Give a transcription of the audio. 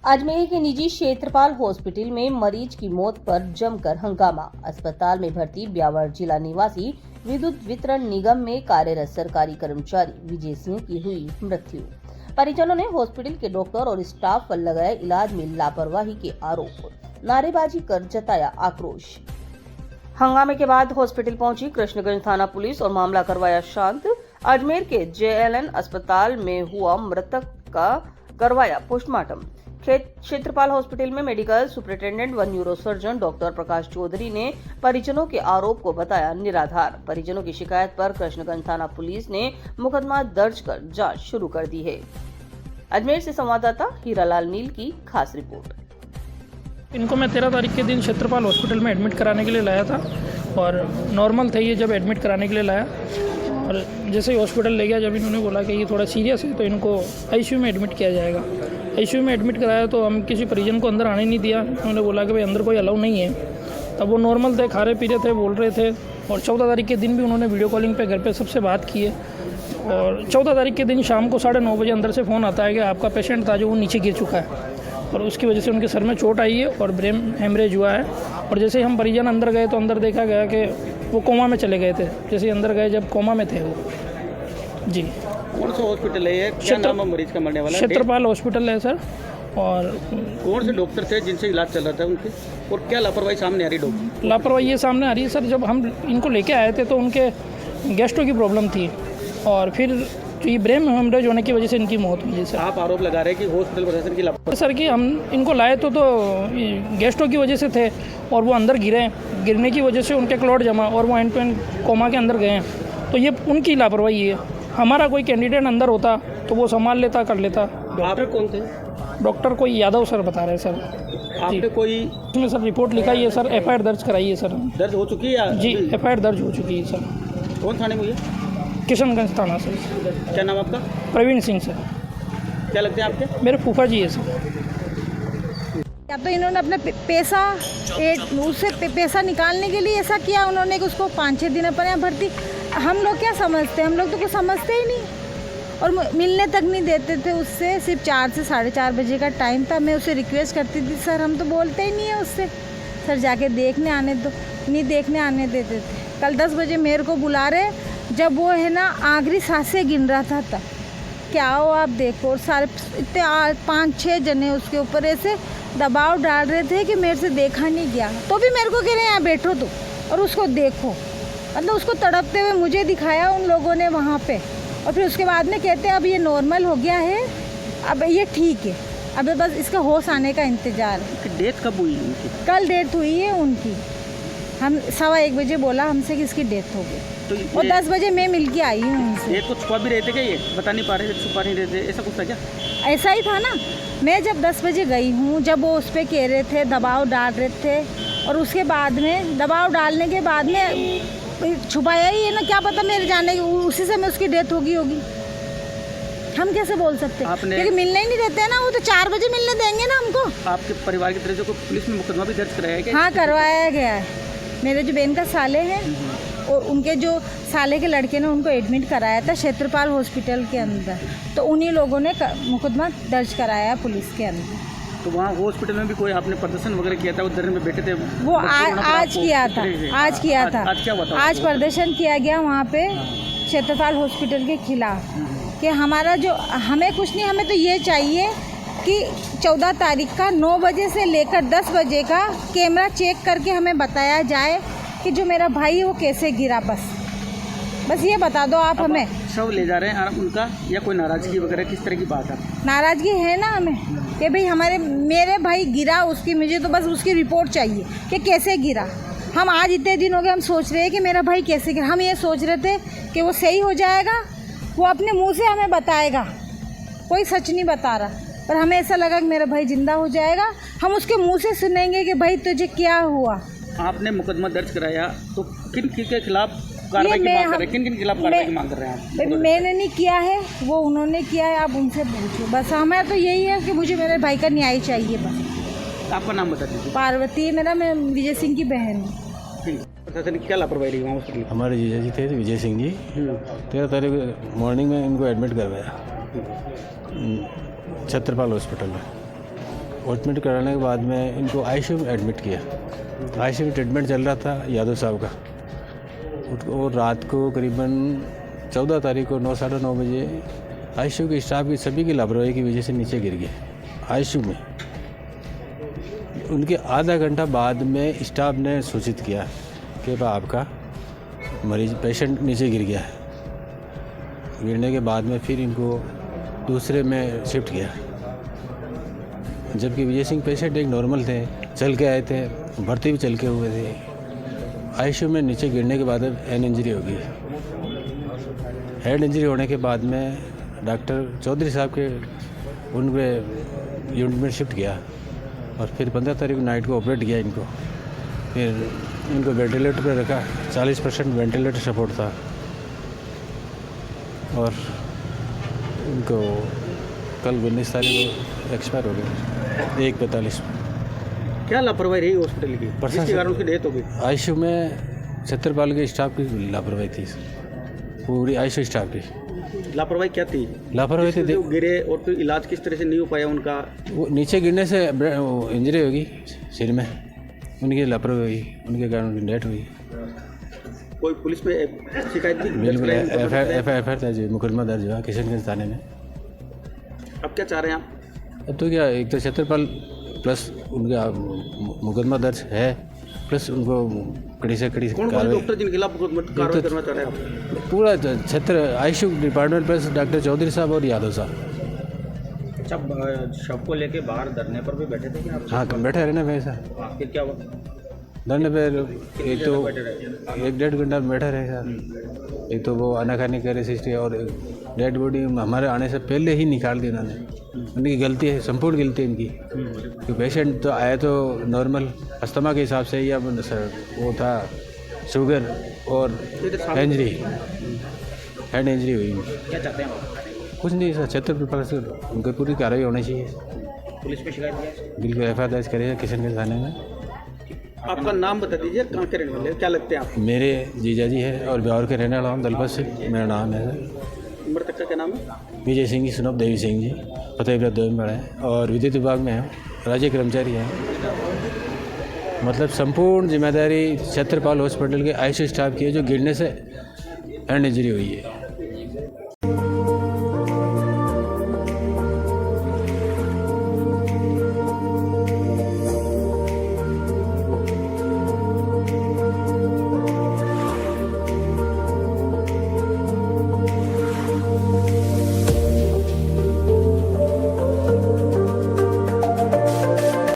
अजमेर के निजी क्षेत्रपाल हॉस्पिटल में मरीज की मौत पर जमकर हंगामा। अस्पताल में भर्ती ब्यावर जिला निवासी विद्युत वितरण निगम में कार्यरत सरकारी कर्मचारी विजय सिंह की हुई मृत्यु। परिजनों ने हॉस्पिटल के डॉक्टर और स्टाफ पर लगाए इलाज में लापरवाही के आरोप, नारेबाजी कर जताया आक्रोश। हंगामे के बाद हॉस्पिटल पहुंची कृष्णगंज थाना पुलिस और मामला करवाया शांत। अजमेर के JLN अस्पताल में हुआ मृतक का करवाया पोस्टमार्टम। क्षेत्रपाल हॉस्पिटल में मेडिकल सुपरिटेंडेंट व न्यूरोसर्जन डॉक्टर प्रकाश चौधरी ने परिजनों के आरोप को बताया निराधार। परिजनों की शिकायत पर कृष्णगंज थाना पुलिस ने मुकदमा दर्ज कर जांच शुरू कर दी है। अजमेर से संवाददाता हीरालाल नील की खास रिपोर्ट। इनको मैं 13 तारीख के दिन क्षेत्रपाल हॉस्पिटल में एडमिट कराने के लिए लाया था और नॉर्मल थे ये जब एडमिट कराने के लिए लाया, और जैसे ही हॉस्पिटल ले गया, जब इन्होंने बोला कि ये थोड़ा सीरियस है तो इनको ICU में एडमिट किया जाएगा। ICU में एडमिट कराया तो हम किसी परिजन को अंदर आने नहीं दिया। उन्होंने बोला कि भाई अंदर कोई अलाउ नहीं है। तब वो नॉर्मल थे, खा रहे पी रहे थे, बोल रहे थे। और 14 तारीख के दिन भी उन्होंने वीडियो कॉलिंग पे घर पे सबसे बात की है। और 14 तारीख के दिन शाम को 9:30 बजे अंदर से फ़ोन आता है कि आपका पेशेंट था जो वो नीचे गिर चुका है और उसकी वजह से उनके सर में चोट आई है और ब्रेन हेमरेज हुआ है। और जैसे ही हम परिजन अंदर गए तो अंदर देखा गया कि वो कोमा में चले गए थे। जैसे ही अंदर गए जब कोमा में थे वो। जी, कौन सा हॉस्पिटल है ये? क्या नाम है मरीज का मरने वाला? क्षेत्रपाल हॉस्पिटल है सर। और कौन से डॉक्टर थे जिनसे इलाज चल रहा था उनके, और क्या लापरवाही सामने आ रही? डॉक्टर लापरवाही ये सामने आ रही है सर, जब हम इनको लेके आए थे तो उनके गैस्ट्रो की प्रॉब्लम थी और फिर ये ब्रेन हेमरेज होने की वजह से इनकी मौत हुई है सर। आप आरोप लगा रहे हैं कि हॉस्पिटल प्रशासन की लापरवाही? सर कि हम इनको लाए तो गैस्ट्रो की वजह से थे और वो अंदर गिरने की वजह से उनके क्लॉट जमा और वो एंड टू एंड कोमा के अंदर गए हैं। तो ये उनकी लापरवाही है। हमारा कोई कैंडिडेट अंदर होता तो वो संभाल लेता, कर लेता। डॉक्टर कौन थे? डॉक्टर कोई यादव सर बता रहे हैं सर। आपने कोई इसमें सर रिपोर्ट लिखाई है सर, FIR दर्ज कराई है सर। दर्ज हो चुकी है? जी, FIR दर्ज हो चुकी है सर। कौन थाने में ये? किशनगंज थाना सर। क्या नाम आपका? प्रवीण सिंह सर। क्या लगते हैं आपके? मेरे फूफा जी है सर। या तो इन्होंने अपने पैसा उससे पैसा निकालने के लिए ऐसा किया उन्होंने कि उसको 5-6 दिन पर यहाँ भर्ती। हम लोग क्या समझते हैं? हम लोग तो कुछ समझते ही नहीं और मिलने तक नहीं देते थे उससे। सिर्फ 4 से 4:30 बजे का टाइम था। मैं उसे रिक्वेस्ट करती थी, सर हम तो बोलते ही नहीं है उससे, सर जाके देखने आने दो। नहीं देखने आने देते थे। कल 10 बजे मेरे को बुला रहे, जब वो है ना आखिरी सांसें गिन रहा था तब। क्या हो आप देखो, और सारे इतने 5-6 जने उसके ऊपर ऐसे दबाव डाल रहे थे कि मेरे से देखा नहीं गया। तो भी मेरे को कह रहे हैं यहाँ बैठो तो और उसको देखो। मतलब उसको तड़पते हुए मुझे दिखाया उन लोगों ने वहाँ पे। और फिर उसके बाद में कहते हैं अब ये नॉर्मल हो गया है, अब ये ठीक है, अब बस इसका होश आने का इंतज़ार है। डेथ कब हुई उनकी? कल डेथ हुई है उनकी। हम 1:15 बजे बोला हमसे कि इसकी डेथ हो गई। तो और 10 बजे मैं मिल के आई हूँ उनसे। ये तो छुपा भी रहे थे क्या? ये बता नहीं पा रहे थे, छुपा नहीं रहे थे, ऐसा कुछ था क्या? ऐसा ही था ना। मैं जब 10 बजे गई हूँ, जब वो उस पर कह रहे थे, दबाव डाल रहे थे, और उसके बाद में दबाव डालने के बाद में छुपाया ही है ना, क्या पता मेरे जाने उसी समय उसकी डेथ होगी। हम कैसे बोल सकते हैं? क्योंकि मिलने ही नहीं देते हैं ना, वो तो 4 बजे मिलने देंगे ना हमको। आपके परिवार की तरफ से पुलिस में मुकदमा भी दर्ज कराया गया? हाँ, करवाया गया है। मेरे जो बहन का साले हैं और उनके जो साले के लड़के ने उनको एडमिट कराया था क्षेत्रपाल हॉस्पिटल के अंदर, तो उन्हीं लोगों ने मुकदमा दर्ज कराया पुलिस के अंदर। तो वहाँ हॉस्पिटल में भी कोई आपने प्रदर्शन वगैरह किया था? उधर में बैठे थे वो आज किया था। आज क्या हुआ था? आज प्रदर्शन किया गया वहाँ पे क्षेत्रपाल हॉस्पिटल के खिलाफ कि हमारा जो हमें कुछ नहीं, हमें तो ये चाहिए कि 14 तारीख का 9 बजे से लेकर 10 बजे का कैमरा चेक करके हमें बताया जाए कि जो मेरा भाई है वो कैसे गिरा। बस ये बता दो आप हमें। शव ले जा रहे हैं उनका, या कोई नाराजगी वगैरह किस तरह की बात है? नाराजगी है ना हमें कि भाई मेरे भाई गिरा, उसकी मुझे तो बस उसकी रिपोर्ट चाहिए कि कैसे गिरा। हम आज इतने दिन हो गए हम सोच रहे हैं कि मेरा भाई कैसे गिरा। हम ये सोच रहे थे कि वो सही हो जाएगा, वो अपने मुँह से हमें बताएगा, कोई सच नहीं बता रहा, पर हमें ऐसा लगा कि मेरा भाई जिंदा हो जाएगा। हम उसके मुंह से सुनेंगे कि भाई तुझे क्या हुआ। आपने मुकदमा दर्ज कराया तो किन के खिलाफ कार्रवाई की मांग कर रहे हैं? किन खिलाफ कार्रवाई की मांग कर रहे हैं आप? मैंने नहीं किया है, वो उन्होंने किया है, आप उनसे पूछो। बस हमें तो यही है कि मुझे मेरे भाई का न्याय चाहिए बस। आपका नाम बता दीजिए। पार्वती है मेरा, मैं विजय सिंह की बहन हूँ। प्रशासन की क्या लापरवाही रही वहाँ हॉस्पिटल? हमारे जीजा जी थे विजय सिंह जी। 13 तारीख मॉर्निंग में इनको एडमिट करवाया क्षेत्रपाल हॉस्पिटल में। एडमिट कराने के बाद में इनको आईसीयू में एडमिट किया। आईसीयू में ट्रीटमेंट चल रहा था यादव साहब का। और रात को करीबन 14 तारीख को 9 साढ़े 9 बजे आईसीयू के स्टाफ की सभी की लापरवाही की वजह से नीचे गिर गए आईसीयू में। उनके आधा घंटा बाद में स्टाफ ने सूचित किया कि आपका मरीज पेशेंट नीचे गिर गया है। गिरने के बाद में फिर इनको दूसरे में शिफ्ट किया, जबकि विजय सिंह पेशेंट एक नॉर्मल थे, चल के आए थे, भर्ती भी चल के हुए थे। आईसीयू में नीचे गिरने के बाद हेड इंजरी हो गई। हेड इंजरी होने के बाद में डॉक्टर चौधरी साहब के उन पे यूनिट में शिफ्ट किया और फिर 15 तारीख को नाइट को ऑपरेट किया इनको। फिर इनको वेंटिलेटर पर रखा, 40% वेंटिलेटर सपोर्ट था और इनको कल 19 तारीख को एक्सपायर हो गए 1:45 में। क्या लापरवाही रही हॉस्पिटल की जिसके कारण उसकी डेथ हो गई? आईसीयू में छत्रपाल के स्टाफ की लापरवाही थी, पूरी आईसीयू स्टाफ की लापरवाही क्या थी? लापरवाही थी। वो गिरे और फिर इलाज किस तरह से नहीं हो पाया उनका? वो नीचे गिरने से इंजरी होगी सिर में, उनकी लापरवाही हुई, उनके कारण उनकी डेथ हुई। कोई पुलिस में शिकायत भी? बिल्कुल एफ था जी, मुकदमा दर्ज हुआ किशनगंज थाने में। अब क्या चाह रहे हैं आप? अब तो क्या, एक तो छत्रपाल प्लस उनका मुकदमा दर्ज है, प्लस उनको कड़ी से कड़ी कौन कौन डॉक्टर जिनके खिलाफ कार्रवाई करना चाह रहे हैं आप? पूरा छत्र ICU department plus doctor Chaudhary साहब और यादव साहब। जब शव को लेके बाहर धरने पर भी बैठे थे क्या आप? हाँ, बैठे रहने पे ऐसा फिर क्या हुआ? धरने पे एक तो 1-1.5 घंटा बैठा रहे सर। एक तो वो आनाकानी करे सिस्टी और डेड बॉडी हमारे आने से पहले ही निकाल दी उन्होंने। उनकी गलती है, संपूर्ण गलती है इनकी। कि पेशेंट तो आया तो नॉर्मल अस्थमा के हिसाब से, या वो था शुगर और इंजरी, हेड इंजरी हुई। क्या चाहते हैं आप? कुछ नहीं सर, छत्रपाल से उनकी पूरी कार्रवाई होनी चाहिए। पुलिस में शिकायत किया? बिल्कुल एफआईआर दर्ज करेगा किशनगंज थाने में। आपका नाम बता दीजिए, कहाँ के रहने वाले, क्या लगते हैं आप? मेरे जीजा जी है और बिहार के रहने वाला हूँ, दलपत से मेरा नाम है सर। मृतक का क्या नाम है? विजय सिंह जी, सुनब देवी सिंह जी, फतेहपुर दोईमड़ है और विद्युत विभाग में है, राज्य कर्मचारी हैं। मतलब संपूर्ण जिम्मेदारी छत्रपाल हॉस्पिटल के आईसीयू स्टाफ की है, जो गिरने से हेड इंजरी हुई है।